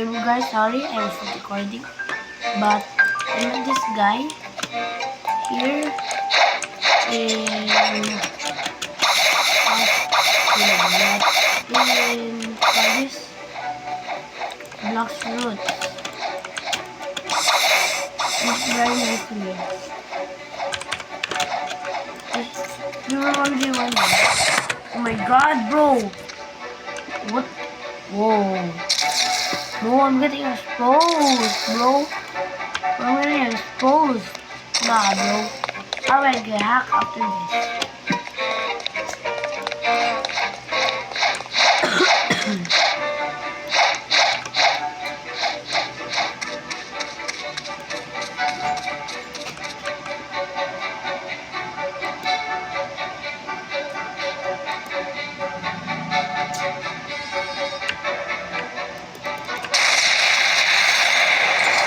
guys, sorry, I was recording. But I met this guy here in Paris, Blocks Roots. It's very nice to me. You were wondering why. Oh my god, bro! What? Whoa. Bro, I'm getting exposed, bro. I'm getting exposed. Nah, bro. I might get hacked after this.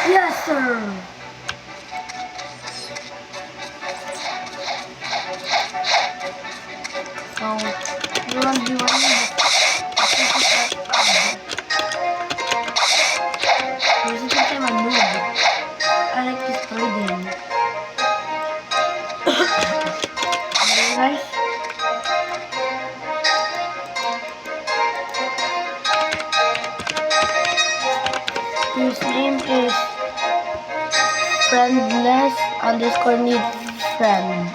Yes, sir. So, you want to do one? Basically, I'm a noob. I like to destroy them. Okay, guys. His name is friendless underscore need friend.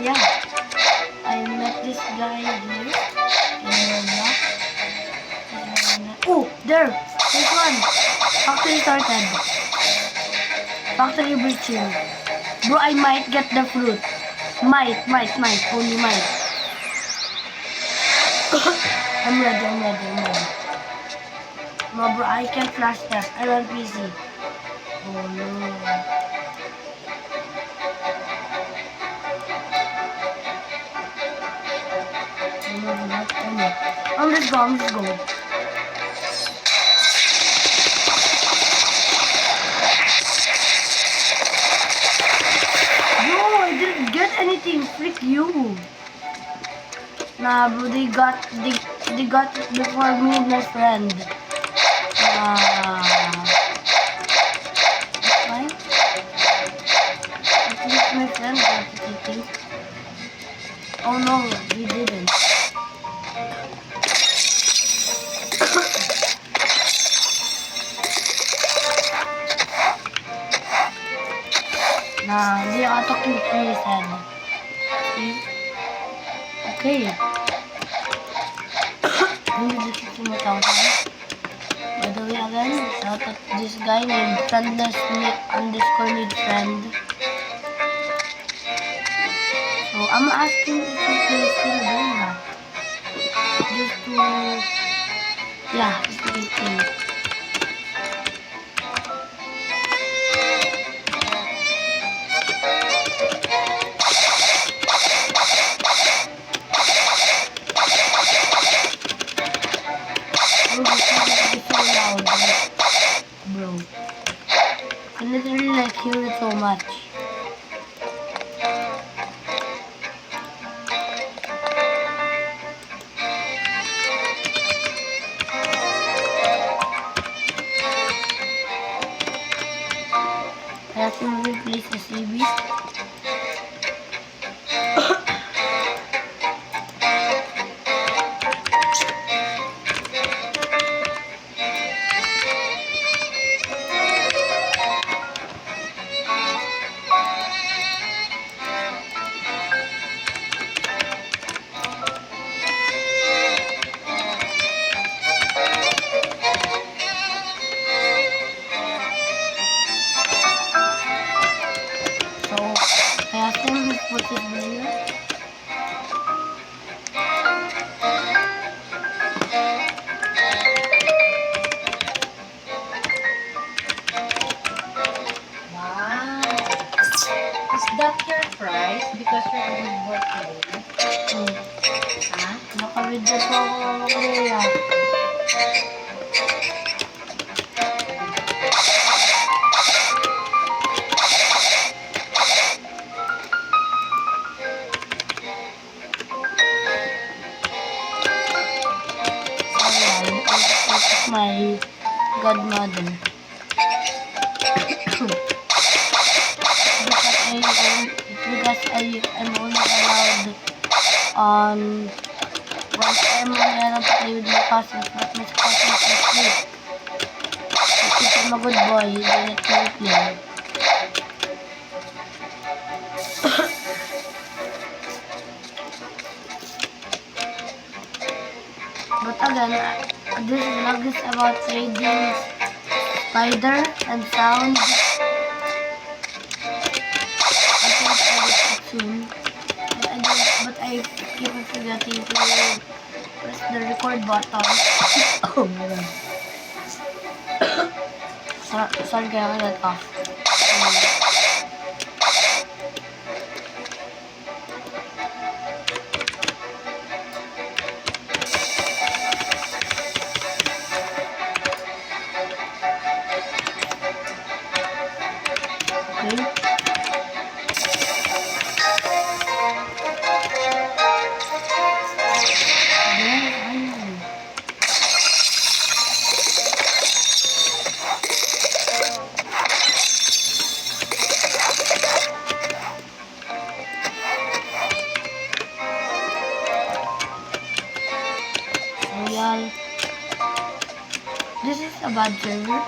Yeah, I met this guy here in Roblox. Oh, there's one. Factory started. Factory breaching. Bro, I might get the fruit. Might, only might. I'm ready. No, bro, I can't flash that. I want PC. Oh no. Let's go. No, I didn't get anything. Freak you. Nah, bro, they got it before me and my friend. That's fine. At least my friend got it, I think. Oh no, he didn't. Nah, they auto-kill his head. See? Okay. By the way, again, shout out this guy named friendless underscore need friend. So I'm asking if you can still doing that. Just to, yeah, it's the thing. Bro, I literally like hear it so much. I have to replace the CB. What is here? Wow. Is that your price? Because you're doing work today? Ha? Nakabidyo po ako kanina. godmother. I'm only allowed once I'm only allowed to play with my cousins, but my cousins are asleep. If I'm a good boy, they let me play. But again, this vlog is about trading spider and sound. I think I will it soon. But I keep on forgetting to press the record button. Oh my god. Sorry, kaya I let off. Okay. Royal. This is a bad server.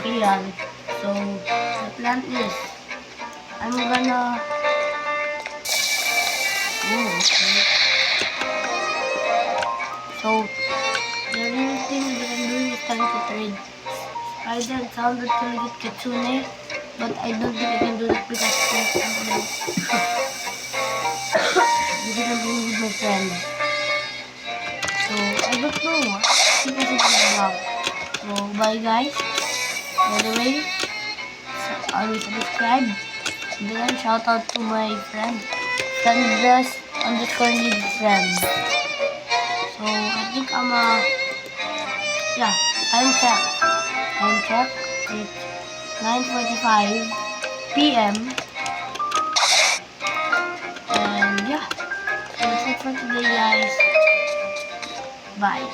Ayan. So, the plan is, I'm gonna... Oh, okay. So, the real thing that I'm doing is trying to trade spider and sound until I get Kitsune. But I don't think I can do that because I'm playing with my friend. So, I don't know. I think I should do the vlog. So, bye guys. By the way, always subscribe. Then shout out to my friend, friendless_need friend. So I think I'm yeah, time check. It's 9:45 p.m. And yeah, so that's it for today, guys. Bye.